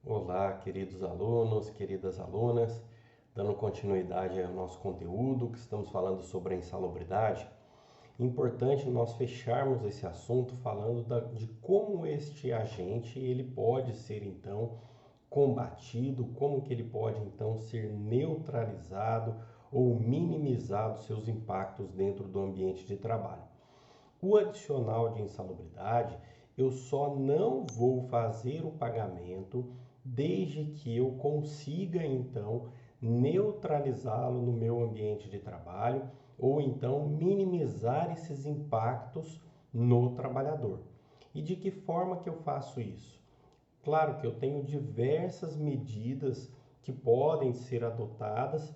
Olá, queridos alunos, queridas alunas, dando continuidade ao nosso conteúdo que estamos falando sobre a insalubridade. Importante nós fecharmos esse assunto falando de como este agente ele pode ser então combatido, como que ele pode então ser neutralizado ou minimizado seus impactos dentro do ambiente de trabalho. O adicional de insalubridade, eu só não vou fazer o pagamento desde que eu consiga então neutralizá-lo no meu ambiente de trabalho ou então minimizar esses impactos no trabalhador. E de que forma que eu faço isso? Claro que eu tenho diversas medidas que podem ser adotadas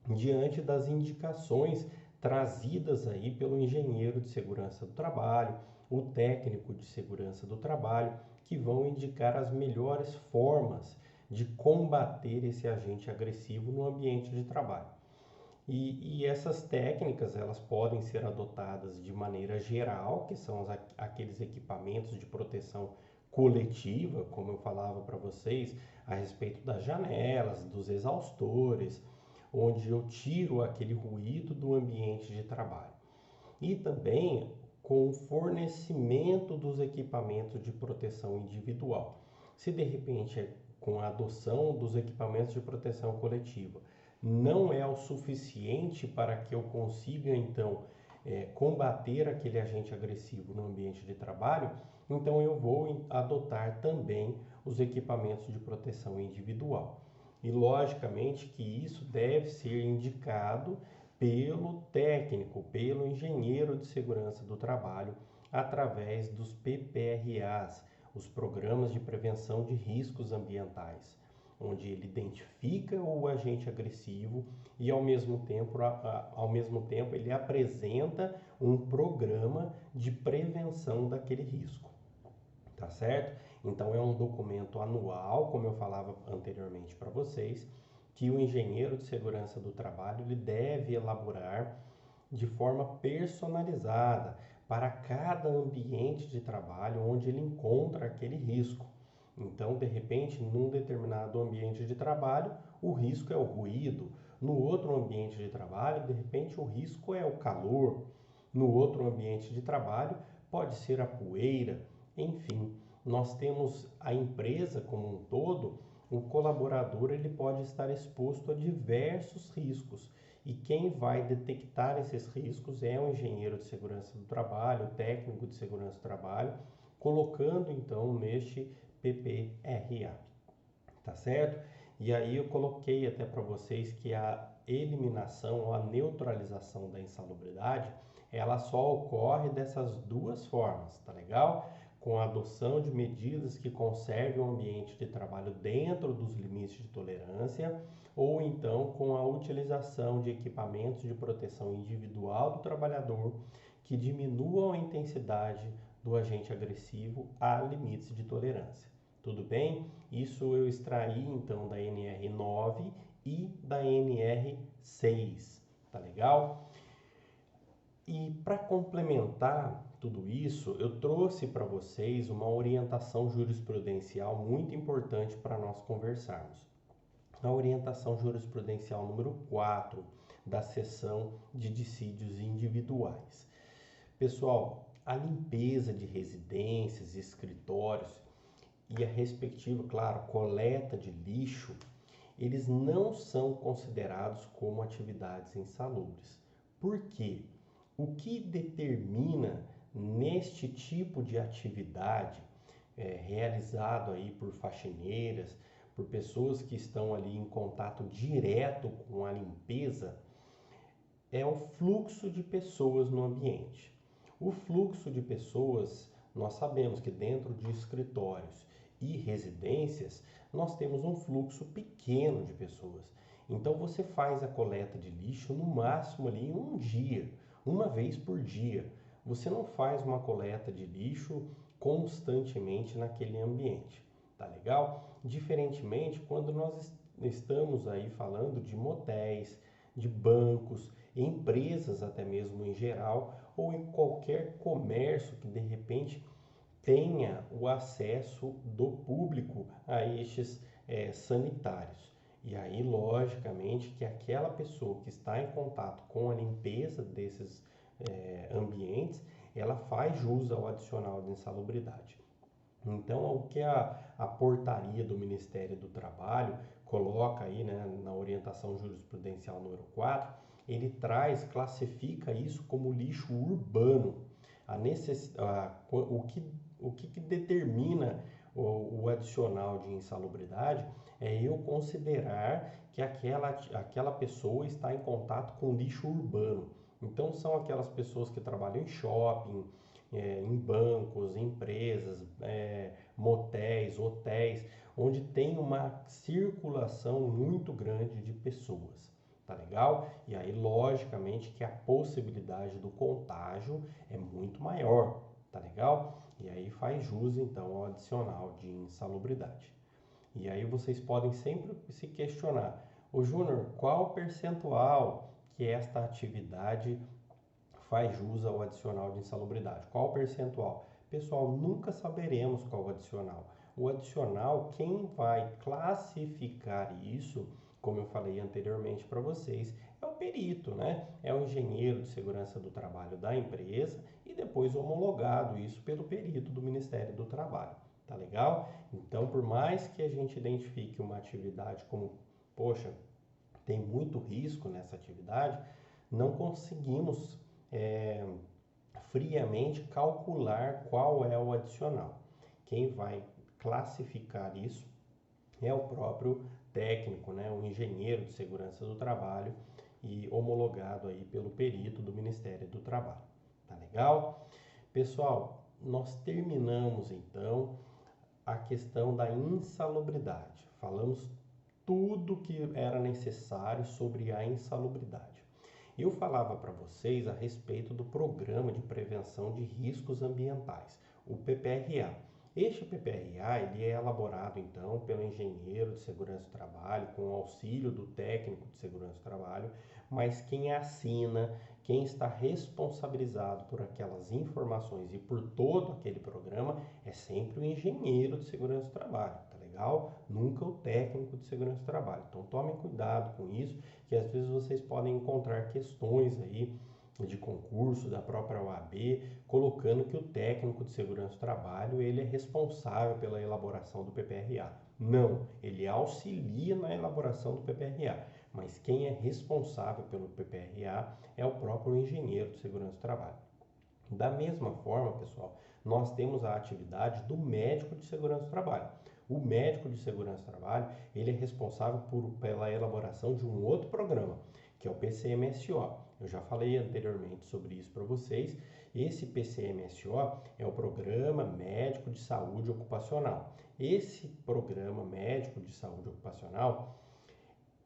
diante das indicações trazidas aí pelo engenheiro de segurança do trabalho, o técnico de segurança do trabalho, que vão indicar as melhores formas de combater esse agente agressivo no ambiente de trabalho. E essas técnicas elas podem ser adotadas de maneira geral, que são aqueles equipamentos de proteção coletiva, como eu falava para vocês, a respeito das janelas, dos exaustores, onde eu tiro aquele ruído do ambiente de trabalho. E também com o fornecimento dos equipamentos de proteção individual. Se de repente com a adoção dos equipamentos de proteção coletiva não é o suficiente para que eu consiga então combater aquele agente agressivo no ambiente de trabalho, então eu vou adotar também os equipamentos de proteção individual. E logicamente que isso deve ser indicado pelo técnico, pelo engenheiro de segurança do trabalho, através dos PPRAs, os Programas de Prevenção de Riscos Ambientais, onde ele identifica o agente agressivo e ao mesmo tempo ele apresenta um programa de prevenção daquele risco. Tá certo? Então é um documento anual, como eu falava anteriormente para vocês, que o engenheiro de segurança do trabalho ele deve elaborar de forma personalizada para cada ambiente de trabalho onde ele encontra aquele risco. Então, de repente, num determinado ambiente de trabalho, o risco é o ruído. No outro ambiente de trabalho, de repente, o risco é o calor. No outro ambiente de trabalho, pode ser a poeira. Enfim, nós temos a empresa como um todo, o colaborador ele pode estar exposto a diversos riscos. E quem vai detectar esses riscos é o engenheiro de segurança do trabalho, o técnico de segurança do trabalho, colocando então neste PPRA, tá certo? E aí eu coloquei até para vocês que a eliminação ou a neutralização da insalubridade, ela só ocorre dessas duas formas, tá legal? Com a adoção de medidas que conservem o ambiente de trabalho dentro dos limites de tolerância, ou então com a utilização de equipamentos de proteção individual do trabalhador que diminuam a intensidade do agente agressivo a limites de tolerância. Tudo bem? Isso eu extraí então da NR9 e da NR6, tá legal? E para complementar tudo isso, eu trouxe para vocês uma orientação jurisprudencial muito importante para nós conversarmos. A orientação jurisprudencial número 4 da seção de dissídios individuais. Pessoal, a limpeza de residências, escritórios e a respectiva, claro, coleta de lixo, eles não são considerados como atividades insalubres. Por quê? O que determina neste tipo de atividade realizado aí por faxineiras, por pessoas que estão ali em contato direto com a limpeza, é o fluxo de pessoas no ambiente. O fluxo de pessoas, nós sabemos que dentro de escritórios e residências, nós temos um fluxo pequeno de pessoas. Então você faz a coleta de lixo no máximo ali um dia, uma vez por dia. Você não faz uma coleta de lixo constantemente naquele ambiente, tá legal? Diferentemente quando nós estamos aí falando de motéis, de bancos, empresas até mesmo em geral, ou em qualquer comércio que de repente tenha o acesso do público a estes sanitários. E aí, logicamente, que aquela pessoa que está em contato com a limpeza desses ambientes, ela faz jus ao adicional de insalubridade. Então, o que a portaria do Ministério do Trabalho coloca aí, né, na orientação jurisprudencial número 4, ele classifica isso como lixo urbano. O que determina o adicional de insalubridade é eu considerar que aquela pessoa está em contato com lixo urbano. Então, são aquelas pessoas que trabalham em shopping, em bancos, empresas, motéis, hotéis, onde tem uma circulação muito grande de pessoas. Tá legal? E aí, logicamente, que a possibilidade do contágio é muito maior. Tá legal? E aí faz jus, então, ao adicional de insalubridade. E aí vocês podem sempre se questionar: ô Júnior, qual percentual que esta atividade faz jus ao adicional de insalubridade? Qual percentual? Pessoal, nunca saberemos qual o adicional. O adicional, quem vai classificar isso, como eu falei anteriormente para vocês, é o perito, né? É o engenheiro de segurança do trabalho da empresa e depois homologado isso pelo perito do Ministério do Trabalho. Tá legal? Então, por mais que a gente identifique uma atividade como, poxa, tem muito risco nessa atividade, não conseguimos friamente calcular qual é o adicional. Quem vai classificar isso é o próprio técnico, né, o engenheiro de segurança do trabalho e homologado aí pelo perito do Ministério do Trabalho. Tá legal? Pessoal, nós terminamos então a questão da insalubridade. Falamos tudo que era necessário sobre a insalubridade. Eu falava para vocês a respeito do Programa de Prevenção de Riscos Ambientais, o PPRA. Este PPRA ele é elaborado então pelo engenheiro de segurança do trabalho com o auxílio do técnico de segurança do trabalho, mas quem assina, quem está responsabilizado por aquelas informações e por todo aquele programa é sempre o engenheiro de segurança do trabalho, tá legal? Nunca o técnico de segurança do trabalho. Então tomem cuidado com isso, que às vezes vocês podem encontrar questões aí de concurso da própria OAB, colocando que o técnico de segurança do trabalho ele é responsável pela elaboração do PPRA. Não, ele auxilia na elaboração do PPRA, mas quem é responsável pelo PPRA é o próprio engenheiro de segurança do trabalho. Da mesma forma, pessoal, nós temos a atividade do médico de segurança do trabalho. O médico de segurança do trabalho, ele é responsável pela elaboração de um outro programa, que é o PCMSO. Eu já falei anteriormente sobre isso para vocês. Esse PCMSO é o Programa Médico de Saúde Ocupacional. Esse Programa Médico de Saúde Ocupacional,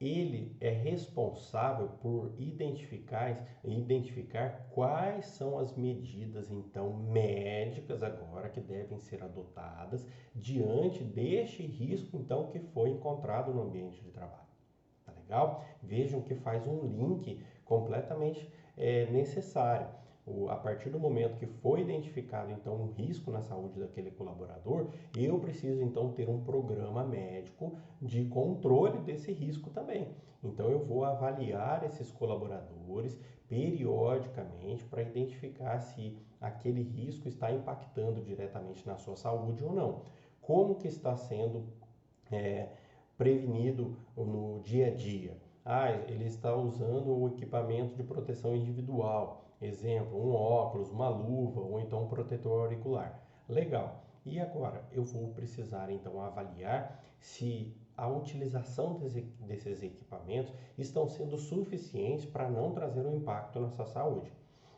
ele é responsável por identificar quais são as medidas, então, médicas agora que devem ser adotadas diante deste risco, então, que foi encontrado no ambiente de trabalho. Tá legal? Vejam que faz um link completamente necessário. A partir do momento que foi identificado então um risco na saúde daquele colaborador, eu preciso então ter um programa médico de controle desse risco também. Então eu vou avaliar esses colaboradores periodicamente para identificar se aquele risco está impactando diretamente na sua saúde ou não. Como que está sendo prevenido no dia a dia? Ele está usando o equipamento de proteção individual. Exemplo, um óculos, uma luva ou então um protetor auricular. Legal. E agora eu vou precisar então avaliar se a utilização desses equipamentos estão sendo suficientes para não trazer um impacto na sua saúde.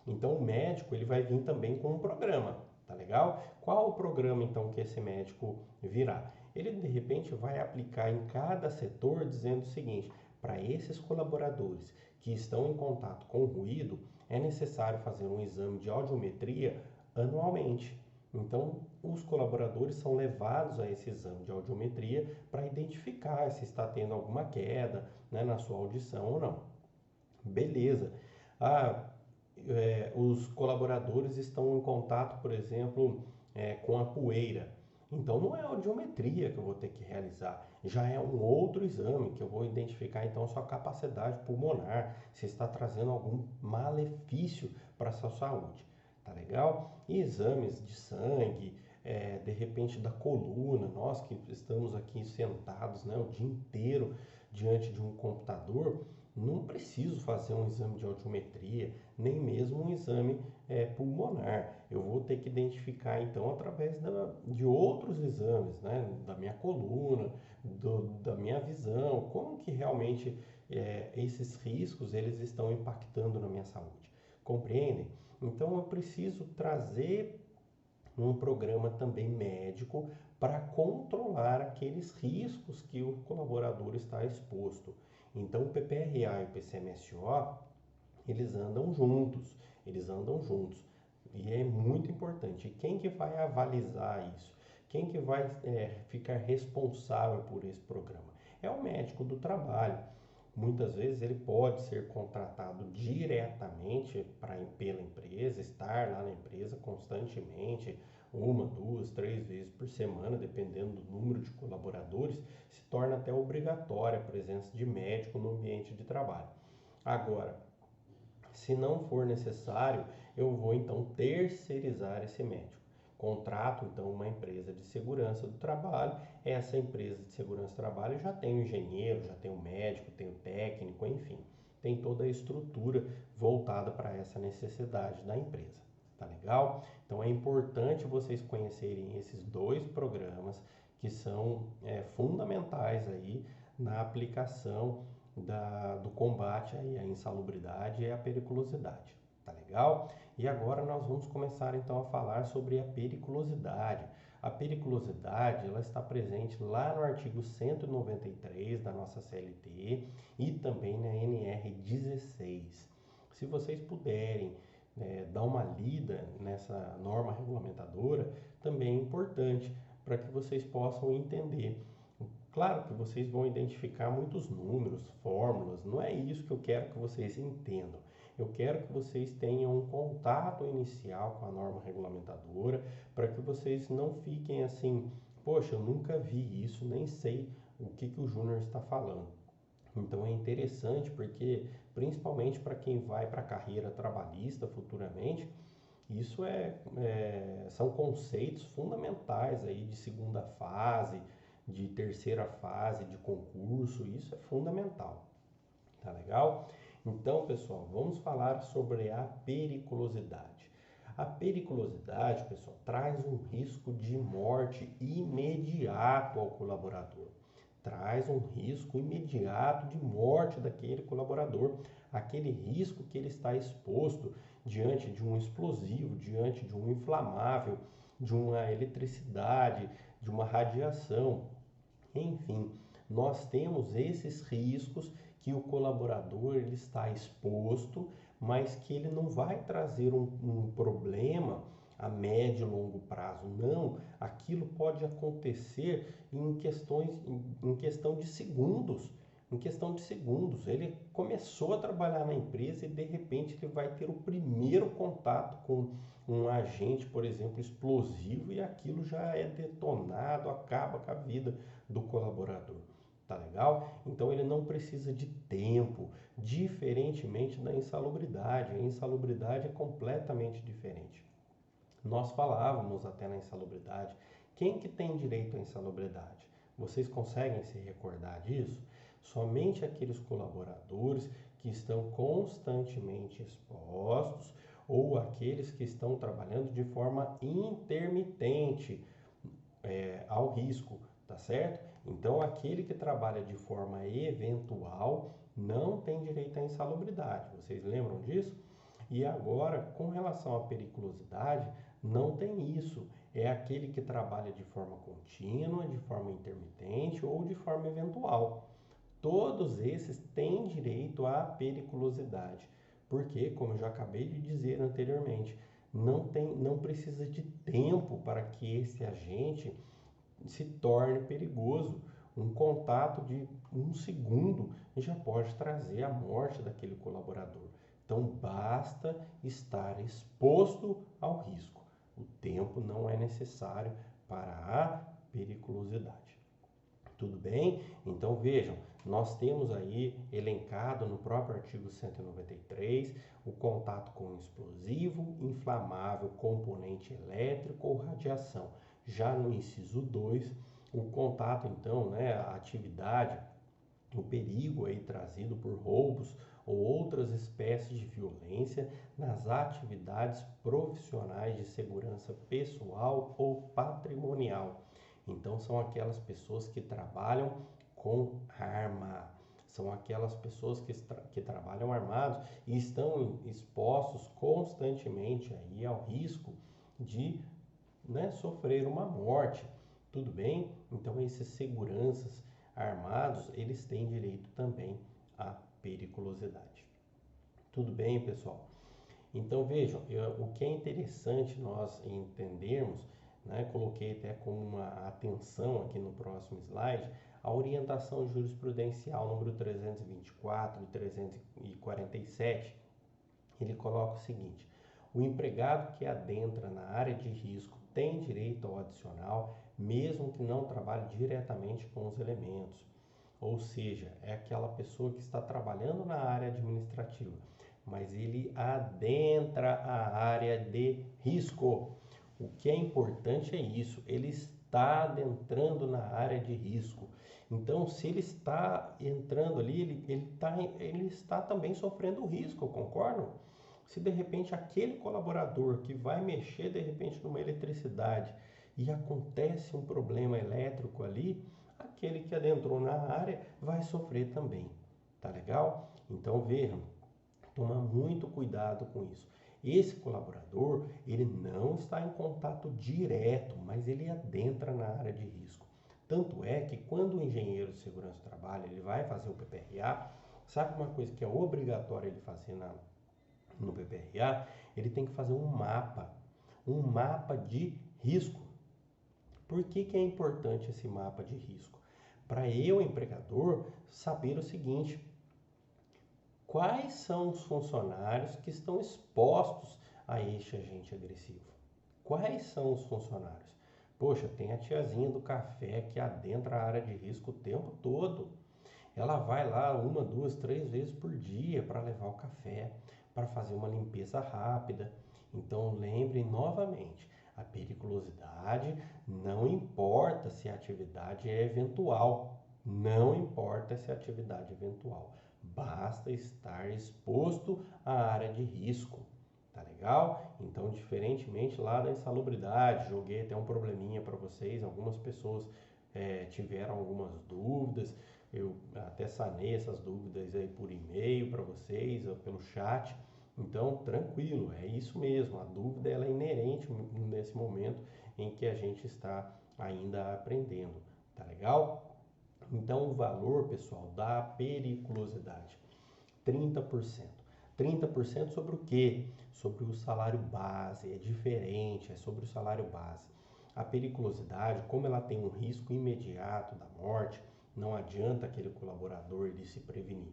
Então o médico ele vai vir também com um programa, tá legal? Qual o programa então que esse médico virá? Ele de repente vai aplicar em cada setor dizendo o seguinte: para esses colaboradores que estão em contato com o ruído, é necessário fazer um exame de audiometria anualmente. Então, os colaboradores são levados a esse exame de audiometria para identificar se está tendo alguma queda, né, na sua audição ou não. Beleza. Os colaboradores estão em contato, por exemplo, com a poeira. Então não é a audiometria que eu vou ter que realizar, já é um outro exame que eu vou identificar então a sua capacidade pulmonar, se está trazendo algum malefício para a sua saúde, tá legal? E exames de sangue, de repente da coluna, nós que estamos aqui sentados, né, o dia inteiro diante de um computador, não preciso fazer um exame de audiometria, nem mesmo um exame pulmonar. Eu vou ter que identificar então através de outros exames, né, da minha coluna, da minha visão, como que realmente esses riscos eles estão impactando na minha saúde. Compreendem? Então eu preciso trazer um programa também médico para controlar aqueles riscos que o colaborador está exposto. Então o PPRA e o PCMSO, eles andam juntos. E é muito importante. Quem que vai avalizar isso? Quem que vai ficar responsável por esse programa? É o médico do trabalho. Muitas vezes ele pode ser contratado diretamente pela empresa, estar lá na empresa constantemente, uma, duas, três vezes por semana, dependendo do número de colaboradores, se torna até obrigatória a presença de médico no ambiente de trabalho. Agora, se não for necessário, eu vou então terceirizar esse médico. Contrato então uma empresa de segurança do trabalho. Essa empresa de segurança do trabalho já tem o engenheiro, já tem o médico, tem o técnico, enfim, tem toda a estrutura voltada para essa necessidade da empresa. Tá legal? Então é importante vocês conhecerem esses dois programas que são fundamentais aí na aplicação do combate aí à insalubridade e à periculosidade. Tá legal? E agora nós vamos começar então a falar sobre a periculosidade. A periculosidade ela está presente lá no artigo 193 da nossa CLT e também na NR 16. Se vocês puderem dar uma lida nessa norma regulamentadora, também é importante para que vocês possam entender. Claro que vocês vão identificar muitos números, fórmulas, não é isso que eu quero que vocês entendam. Eu quero que vocês tenham um contato inicial com a norma regulamentadora, para que vocês não fiquem assim, poxa, eu nunca vi isso, nem sei o que o Júnior está falando. Então é interessante porque, principalmente para quem vai para a carreira trabalhista futuramente, isso são conceitos fundamentais aí de segunda fase, de terceira fase, de concurso, isso é fundamental, tá legal? Então, pessoal, vamos falar sobre a periculosidade. A periculosidade, pessoal, traz um risco de morte imediato ao colaborador. Traz um risco imediato de morte daquele colaborador, aquele risco que ele está exposto diante de um explosivo, diante de um inflamável, de uma eletricidade, de uma radiação. Enfim, nós temos esses riscos que o colaborador ele está exposto, mas que ele não vai trazer um problema a médio e longo prazo. Não, aquilo pode acontecer em questão de segundos. Em questão de segundos, ele começou a trabalhar na empresa e de repente ele vai ter o primeiro contato com um agente, por exemplo, explosivo e aquilo já é detonado, acaba com a vida do colaborador. Tá legal? Então ele não precisa de tempo, diferentemente da insalubridade. A insalubridade é completamente diferente. Nós falávamos até na insalubridade. Quem que tem direito à insalubridade? Vocês conseguem se recordar disso? Somente aqueles colaboradores que estão constantemente expostos ou aqueles que estão trabalhando de forma intermitente ao risco, tá certo? Então, aquele que trabalha de forma eventual não tem direito à insalubridade. Vocês lembram disso? E agora, com relação à periculosidade, não tem isso. É aquele que trabalha de forma contínua, de forma intermitente ou de forma eventual. Todos esses têm direito à periculosidade, porque, como eu já acabei de dizer anteriormente, não precisa de tempo para que esse agente se torne perigoso. Um contato de um segundo já pode trazer a morte daquele colaborador. Então basta estar exposto ao risco. O tempo não é necessário para a periculosidade. Tudo bem? Então vejam, nós temos aí elencado no próprio artigo 193 o contato com um explosivo, inflamável, componente elétrico ou radiação. Já no inciso 2, o contato então, a atividade, o perigo aí trazido por roubos ou outras espécies de violência nas atividades profissionais de segurança pessoal ou patrimonial. Então, são aquelas pessoas que trabalham com arma, são aquelas pessoas que trabalham armados e estão expostos constantemente aí ao risco de sofrer uma morte. Tudo bem? Então, esses seguranças armados, eles têm direito também à periculosidade. Tudo bem, pessoal? Então, vejam, o que é interessante nós entendermos, coloquei até como uma atenção aqui no próximo slide, a orientação jurisprudencial número 324 e 347, ele coloca o seguinte: o empregado que adentra na área de risco tem direito ao adicional, mesmo que não trabalhe diretamente com os elementos. Ou seja, é aquela pessoa que está trabalhando na área administrativa, mas ele adentra a área de risco. O que é importante é isso, ele está adentrando na área de risco. Então, se ele está entrando ali, ele está também sofrendo risco, concordam? Se de repente aquele colaborador que vai mexer de repente numa eletricidade e acontece um problema elétrico ali, aquele que adentrou na área vai sofrer também. Tá legal? Então vejam, toma muito cuidado com isso. Esse colaborador, ele não está em contato direto, mas ele adentra na área de risco. Tanto é que quando o engenheiro de segurança do trabalho ele vai fazer o PPRA, sabe uma coisa que é obrigatória ele fazer no PPRA? Ele tem que fazer um mapa de risco. Por que é importante esse mapa de risco? Para eu, empregador, saber o seguinte: quais são os funcionários que estão expostos a este agente agressivo? Quais são os funcionários? Poxa, tem a tiazinha do café que adentra a área de risco o tempo todo. Ela vai lá 1, 2, 3 vezes por dia para levar o café, para fazer uma limpeza rápida. Então lembre novamente, a periculosidade não importa se a atividade é eventual, não importa se a atividade é eventual, basta estar exposto à área de risco. Tá legal? Então, diferentemente lá da insalubridade, joguei até um probleminha para vocês, algumas pessoas tiveram algumas dúvidas, eu até sanei essas dúvidas aí por e-mail para vocês, ou pelo chat. Então, tranquilo, é isso mesmo, a dúvida ela é inerente nesse momento em que a gente está ainda aprendendo, tá legal? Então, o valor, pessoal, da periculosidade, 30%. 30% sobre o quê? Sobre o salário base, é diferente, é sobre o salário base. A periculosidade, como ela tem um risco imediato da morte, não adianta aquele colaborador ele se prevenir.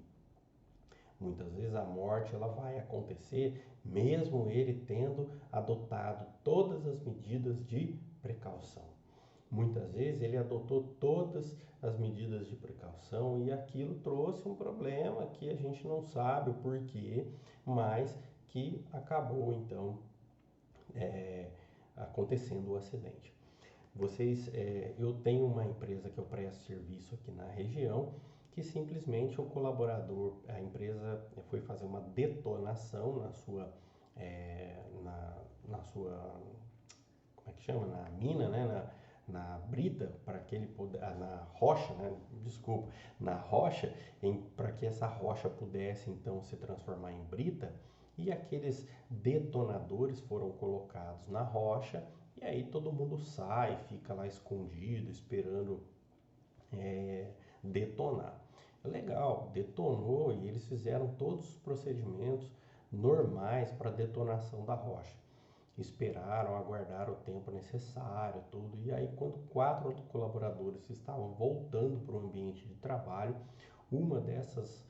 Muitas vezes a morte ela vai acontecer mesmo ele tendo adotado todas as medidas de precaução. Muitas vezes ele adotou todas as medidas de precaução e aquilo trouxe um problema que a gente não sabe o porquê, mas que acabou então acontecendo o acidente. Eu tenho uma empresa que eu presto serviço aqui na região que simplesmente o colaborador, a empresa foi fazer uma detonação na sua, como é que chama? Na mina, na brita, para que ele na rocha, desculpa, na rocha, para que essa rocha pudesse então se transformar em brita, e aqueles detonadores foram colocados na rocha, e aí todo mundo sai, fica lá escondido, esperando detonar. Legal, detonou e eles fizeram todos os procedimentos normais para detonação da rocha. Esperaram, aguardaram o tempo necessário, tudo. E aí, quando 4 colaboradores estavam voltando para o ambiente de trabalho, uma desses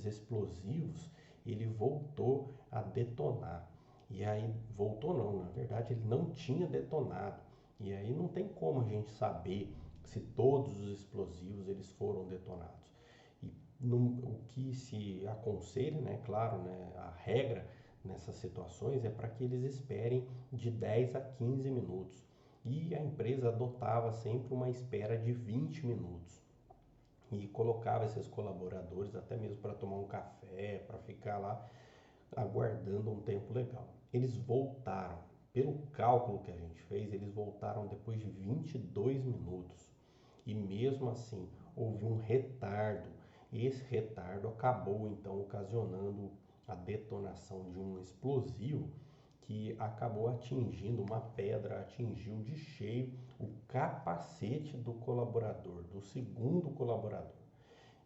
explosivos, ele voltou a detonar. E aí voltou não, na verdade ele não tinha detonado. E aí não tem como a gente saber se todos os explosivos eles foram detonados. E o que se aconselha, né, claro, né, a regra nessas situações é para que eles esperem de 10 a 15 minutos. E a empresa adotava sempre uma espera de 20 minutos e colocava esses colaboradores até mesmo para tomar um café, para ficar lá aguardando um tempo legal. Eles voltaram, pelo cálculo que a gente fez, eles voltaram depois de 22 minutos. E mesmo assim, houve um retardo. E esse retardo acabou então ocasionando a detonação de um explosivo que acabou atingindo uma pedra, atingiu de cheio o capacete do colaborador, do segundo colaborador.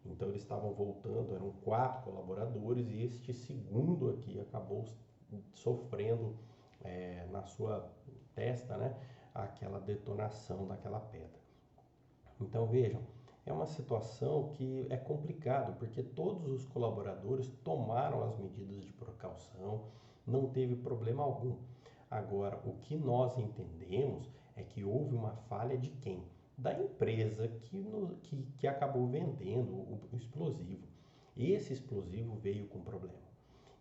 Então eles estavam voltando, eram 4 colaboradores e este segundo aqui acabou sofrendo na sua testa, né, aquela detonação daquela pedra. Então vejam, é uma situação que é complicado porque todos os colaboradores tomaram as medidas de precaução, não teve problema algum. Agora, o que nós entendemos é que houve uma falha de quem? Da empresa que acabou vendendo o explosivo. Esse explosivo veio com problema.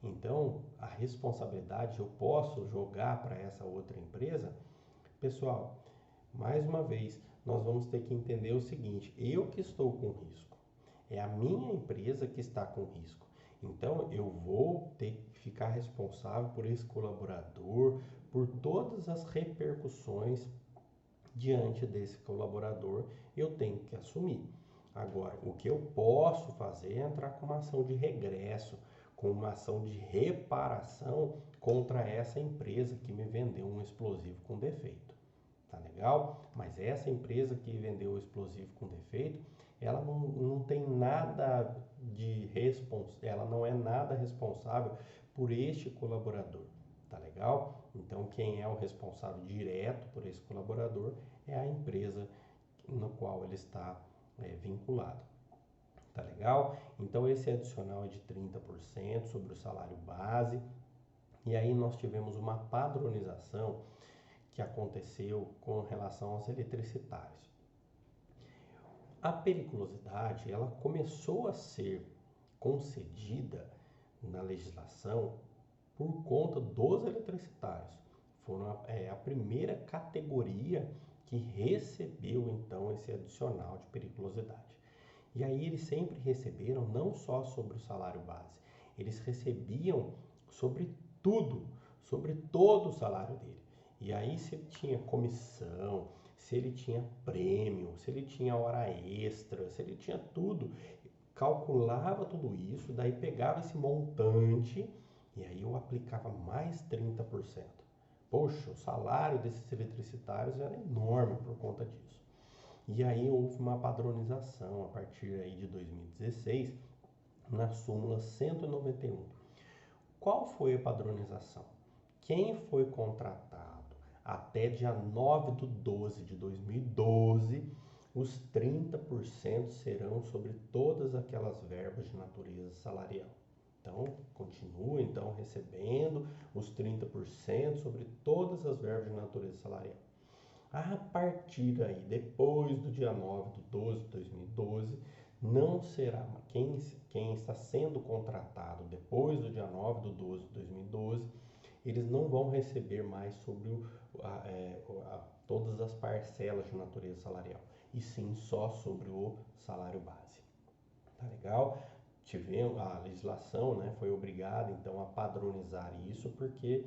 Então, a responsabilidade eu posso jogar para essa outra empresa? Pessoal, mais uma vez, nós vamos ter que entender o seguinte: eu que estou com risco, é a minha empresa que está com risco. Então, eu vou ter que ficar responsável por esse colaborador, por todas as repercussões diante desse colaborador, eu tenho que assumir. Agora, o que eu posso fazer é entrar com uma ação de regresso, com uma ação de reparação contra essa empresa que me vendeu um explosivo com defeito. Tá legal? Mas essa empresa que vendeu o explosivo com defeito, ela não tem nada de ela não é nada responsável por este colaborador. Tá legal? Então, quem é o responsável direto por esse colaborador é a empresa no qual ele está vinculado. Tá legal? Então, esse adicional é de 30% sobre o salário base. E aí nós tivemos uma padronização que aconteceu com relação aos eletricitários. A periculosidade, ela começou a ser concedida na legislação por conta dos eletricitários. Foram a primeira categoria que recebeu então esse adicional de periculosidade. E aí eles sempre receberam não só sobre o salário base, eles recebiam sobre tudo, sobre todo o salário dele. E aí se ele tinha comissão, se ele tinha prêmio, se ele tinha hora extra, se ele tinha tudo, calculava tudo isso, daí pegava esse montante e aí eu aplicava mais 30%. Poxa, o salário desses eletricitários era enorme por conta disso. E aí houve uma padronização a partir aí de 2016 na súmula 191. Qual foi a padronização? Quem foi contratado até dia 9 de 12 de 2012, os 30% serão sobre todas aquelas verbas de natureza salarial. Então, continua então recebendo os 30% sobre todas as verbas de natureza salarial. A partir aí, depois do dia 9 de 12 de 2012, não será quem está sendo contratado depois do dia 9 de 12 de 2012, eles não vão receber mais sobre todas as parcelas de natureza salarial, e sim só sobre o salário base. Tá legal? Tivemos a legislação, né, foi obrigada então a padronizar isso porque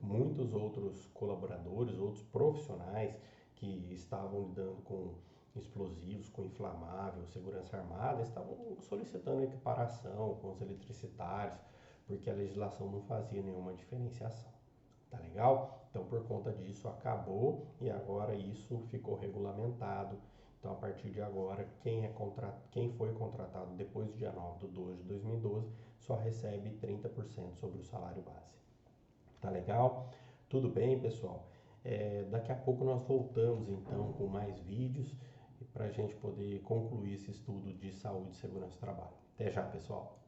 muitos outros colaboradores, outros profissionais que estavam lidando com explosivos, com inflamável, segurança armada, estavam solicitando equiparação com os eletricitários, porque a legislação não fazia nenhuma diferenciação. Tá legal? Então, por conta disso, acabou e agora isso ficou regulamentado. Então, a partir de agora, quem foi contratado depois do dia 9 de 12 de 2012 só recebe 30% sobre o salário base. Tá legal? Tudo bem, pessoal? Daqui a pouco nós voltamos então com mais vídeos para a gente poder concluir esse estudo de saúde e segurança do trabalho. Até já, pessoal!